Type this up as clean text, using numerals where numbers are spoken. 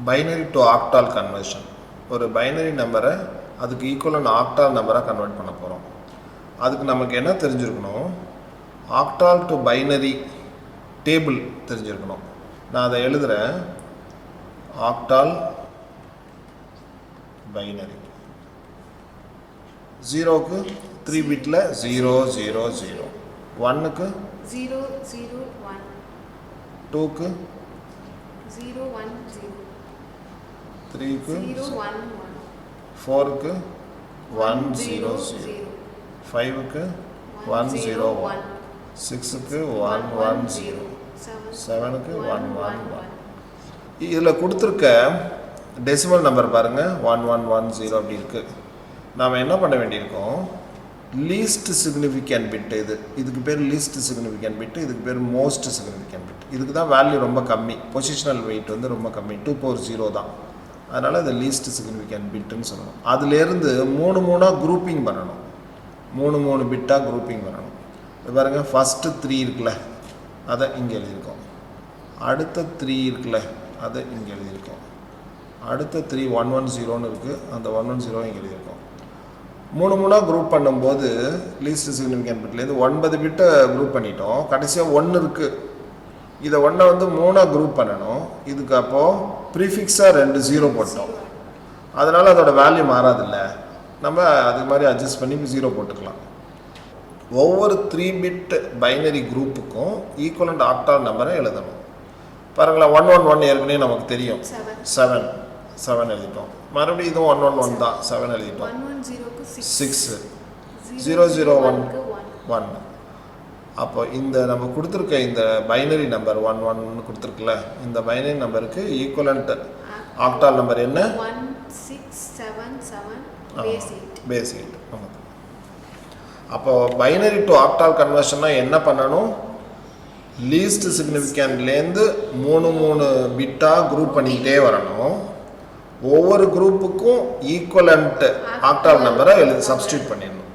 Binary to octal conversion. ஒரு binary நம்பரை அதுக்கு ஈக்குவலான ஆக்டால் நம்பராக கன்வெர்ட் பண்ண போகிறோம். அதுக்கு நமக்கு என்ன தெரிஞ்சிருக்கணும், ஆக்டால் டு பைனரி டேபிள் தெரிஞ்சிருக்கணும். நான் அதை எழுதுகிறேன். ஆக்டால் பைனரி 0க்கு 3 பிட்டில் 0 0 0, 1க்கு 0 0 1, 2க்கு 0 1 0, 3க்கு 0 1 1, 4க்கு 1 0 0, 5க்கு 1 0 1, 6க்கு 1 1 0, 7க்கு 1 1 1. இதில் கொடுத்துருக்க டெசிமல் நம்பர் பாருங்கள், 1 1 1 0 அப்படி இருக்குது. நாம் என்ன பண்ண வேண்டியிருக்கோம், லீஸ்ட் சிக்னிஃபிகண்ட் பிட்டு இதுக்கு பேர் லீஸ்ட் சிக்னிஃபிகண்ட் பிட்டு, இதுக்கு பேர் மோஸ்ட் சிக்னிஃபிகண்ட் பிட். இதுக்கு தான் வேல்யூ ரொம்ப கம்மி, பொசிஷனல் வெயிட் வந்து ரொம்ப கம்மி, 2 power 0 தான். அதனால் இது லீஸ்ட் சிக்னிஃபிகண்ட் பிட்டுன்னு சொல்லணும். அதுலேருந்து 3 குரூப்பிங் பண்ணணும், 3 பிட்டாக குரூப்பிங் பண்ணணும். இது பாருங்கள், ஃபஸ்ட்டு 3 இருக்குல்ல, அதை இங்கே எழுதியிருக்கோம். அடுத்த 3 இருக்குல்ல, அதை இங்கே எழுதியிருக்கோம். அடுத்த 3 1 1 0ன்னு இருக்குது, அந்த 1 1 0 இங்கே எழுதியிருக்கோம். 3 குரூப் பண்ணும்போது லீஸ்ட் சிக்னிஃபிகண்ட் பிட்லேருந்து 9 பிட்டை குரூப் பண்ணிட்டோம். கடைசியாக 1 இருக்குது, இதை 1 வந்து 3 குரூப் பண்ணணும். இதுக்கு அப்போது ப்ரீஃபிக்ஸாக 2 0 போட்டோம். அதனால் அதோட வேல்யூ மாறாதில்ல, நம்ம அது மாதிரி அட்ஜஸ்ட் பண்ணி 0 போட்டுக்கலாம். ஒவ்வொரு 3 பிட் பைனரி குரூப்புக்கும் ஈக்குவலண்ட் ஆக்டால் நம்பரை எழுதணும். பாருங்களேன், 1 1 1 ஏற்கனவே நமக்கு தெரியும், 7 எழுதிட்டோம். மறுபடியும் இதுவும் 1 1 1 தான், 7 எழுதிட்டோம். 6 0 0 1 1. அப்போ இந்த நம்ம கொடுத்துருக்க இந்த பைனரி நம்பர் 1 1 கொடுத்துருக்குல்ல, இந்த பைனரி நம்பருக்கு ஈக்குவலண்ட் ஆக்டால் நம்பர் என்ன, 1677 பேஸ் 8. அப்போ பைனரி டு ஆக்டால் கன்வர்ஷன்னா என்ன பண்ணணும், லீஸ்ட் சிக்னிஃபிகண்ட்லேருந்து 3 பிட்டாக குரூப் பண்ணிக்கிட்டே வரணும். ஒவ்வொரு குரூப்புக்கும் ஈக்குவலண்ட் ஆக்டால் நம்பரை சப்ஸ்டியூட் பண்ணிடணும்.